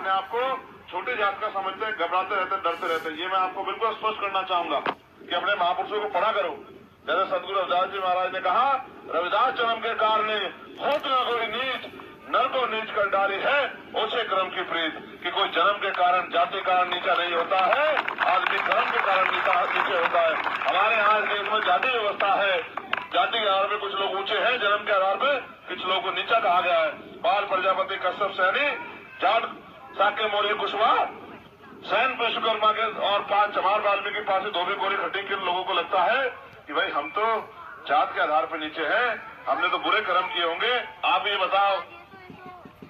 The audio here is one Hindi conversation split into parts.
अपने आप को छोटी जात का समझते हैं, घबराते रहते हैं, डरते रहते हैं। ये मैं आपको बिल्कुल स्पष्ट करना चाहूंगा कि अपने महापुरुषों को पढ़ा करो। जैसे सदगुरु रविदास जी महाराज ने कहा, रविदास जन्म के कारण होत न कोई नीच, नर को नीच कर डाली है ओछे क्रम की प्रीत। कि कोई जन्म के कारण, जाति के कारण नीचा नहीं होता है, आदमी कर्म के कारण नीचे होता है। हमारे यहाँ देश में जाति व्यवस्था है, जाति के आधार पे कुछ लोग ऊंचे हैं, जन्म के आधार पे कुछ लोगों को नीचा कहा गया है। बाल प्रजापति, कश्यप, सैनी, जाट, साक्य, मौर्य, कुशवाहा, सैन, विश्वकर्मा के और 5 चमार, वाल्मीकि, पासी, धोबी, कोरी, खट्टी के लोगों को लगता है कि भाई हम तो जात के आधार पर नीचे हैं, हमने तो बुरे कर्म किए होंगे। आप ये बताओ,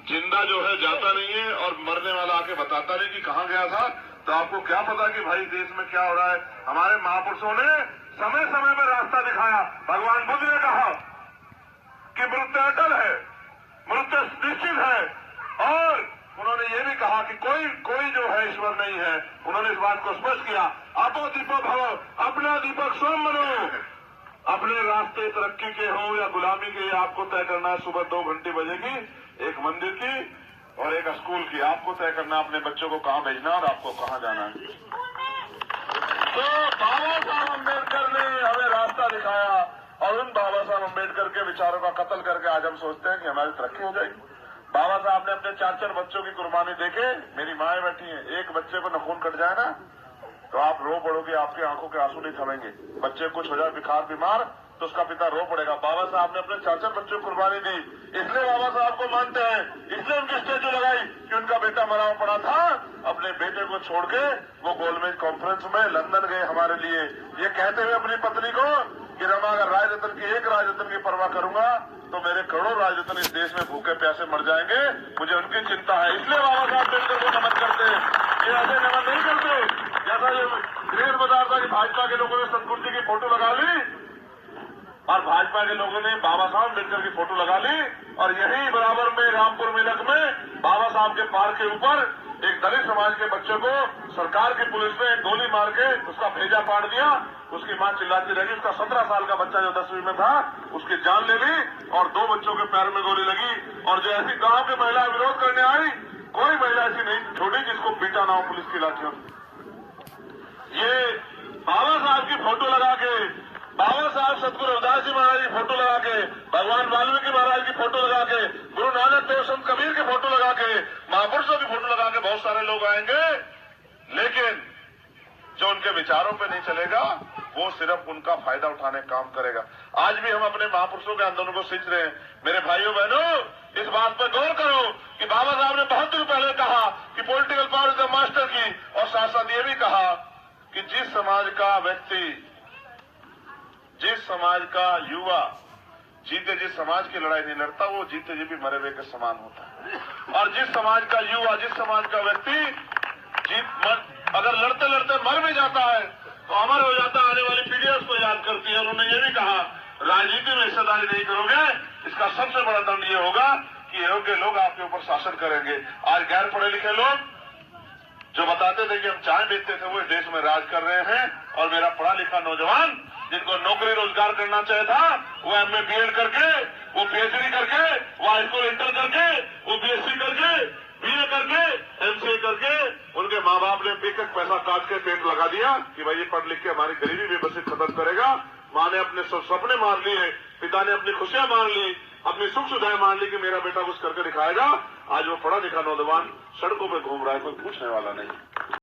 जिंदा जो है जाता नहीं है और मरने वाला आके बताता नहीं कि कहाँ गया था, तो आपको क्या पता कि भाई देश में क्या हो रहा है। हमारे महापुरुषों ने समय समय में रास्ता दिखाया। भगवान बुद्ध ने कहा कि मृत्यु अटल है, मृत्यु निश्चित है, और उन्होंने ये भी कहा कि कोई जो है ईश्वर नहीं है। उन्होंने इस बात को स्पष्ट किया, आपो दीपक भव, अपना दीपक स्वयं बनो। अपने रास्ते तरक्की के हों या गुलामी के, आपको तय करना है। सुबह 2 घंटी बजेगी, एक मंदिर की और एक स्कूल की। आपको तय करना अपने बच्चों को कहाँ भेजना और आपको कहाँ जाना है। तो बाबा साहब अम्बेडकर ने हमें रास्ता दिखाया, और उन बाबा साहब अम्बेडकर के विचारों का कत्ल करके आज हम सोचते हैं कि हमारी तरक्की हो जाएगी। बाबा साहब ने अपने 4 बच्चों की कुर्बानी देके, मेरी माएं बैठी हैं, एक बच्चे को नखून कट जाए ना तो आप रो पड़ोगे, आपकी आंखों के आंसू नहीं थमेंगे। बच्चे कुछ हो जाए बुखार बीमार तो उसका पिता रो पड़ेगा। बाबा साहब ने अपने 4 बच्चों को कुर्बानी दी, इसलिए बाबा साहब को मानते हैं, इसलिए उनकी स्टैचू लगाई कि उनका बेटा मरा हुआ पड़ा था। अपने बेटे को छोड़ के वो गोलमेज कॉन्फ्रेंस में लंदन गए हमारे लिए, ये कहते हुए अपनी पत्नी को कि रमा, अगर राजरत्न की एक राजरत्न की परवाह करूंगा तो मेरे करोड़ों राजरत्न इस देश में भूखे प्यासे मर जाएंगे, मुझे उनकी चिंता है। इसलिए बाबा साहब अम्बेडकर को नमन करते, ये ऐसे नमन नहीं करते जैसा ये ग्रेड बता था कि भाजपा के लोगों ने सतगुरु जी की फोटो लगा ली और भाजपा के लोगों ने बाबा साहब अम्बेडकर की फोटो लगा ली, और यही बराबर में रामपुर मेलक में बाबा साहब के पार्क के ऊपर एक दलित समाज के बच्चे को सरकार की पुलिस ने गोली मार के उसका भेजा पाड़ दिया। उसकी मां चिल्लाती रही, उसका 17 साल का बच्चा जो 10वीं में था उसकी जान ले ली, और 2 बच्चों के पैर में गोली लगी। और जो ऐसी गांव की महिला विरोध करने आई, कोई महिला ऐसी नहीं छोड़ी जिसको पीटा ना हो पुलिस की लाठियों। ये बाबा साहब की फोटो लगा के, बाबा साहब सतगुरु रविदास जी महाराज की फोटो लगा के, भगवान वाल्मीकि महाराज की फोटो लगा के, गुरु नानक देव संत कबीर की फोटो लगा के, महापुरुषों की फोटो लगा के बहुत सारे लोग आएंगे, लेकिन जो उनके विचारों पे नहीं चलेगा वो सिर्फ उनका फायदा उठाने का काम करेगा। आज भी हम अपने महापुरुषों के आंदोलन को सींच रहे हैं। मेरे भाइयों बहनों, इस बात पर गौर करो कि बाबा साहब ने बहुत दिन पहले कहा कि political power is the master की, और साथ साथ ये भी कहा कि जिस समाज का व्यक्ति, जिस समाज का युवा जीते जी समाज की लड़ाई नहीं लड़ता, वो जीते जी भी मरे हुए के समान होता है। और जिस समाज का युवा, जिस समाज का व्यक्ति अगर लड़ते लड़ते मर भी जाता है तो अमर हो जाता है, आने वाली पीढ़ियां उसको याद करती है। उन्होंने ये भी कहा, राजनीति में हिस्सेदारी नहीं करोगे, इसका सबसे बड़ा दंड ये होगा कि योग्य लोग आपके ऊपर शासन करेंगे। आज गैर पढ़े लिखे लोग जो बताते थे कि हम चाय बेचते थे, वो देश में राज कर रहे हैं, और मेरा पढ़ा लिखा नौजवान जिनको नौकरी रोजगार करना चाहिए था, वो MA BEd करके, वो PhD करके, वो हाई स्कूल इंटर करके, वो BSc करके, BA करके, MCA करके, उनके माँ बाप ने एक एक पैसा काट के पेट लगा दिया कि भाई ये पढ़ लिख के हमारी गरीबी बेबसी खत्म करेगा। माँ ने अपने सपने मार लिए, पिता ने अपनी खुशियां मार ली, अपनी सुख सुविधाएं मान ली कि मेरा बेटा कुछ करके दिखाएगा। आज वो पढ़ा लिखा नौजवान सड़कों पे घूम रहा है, कोई पूछने वाला नहीं।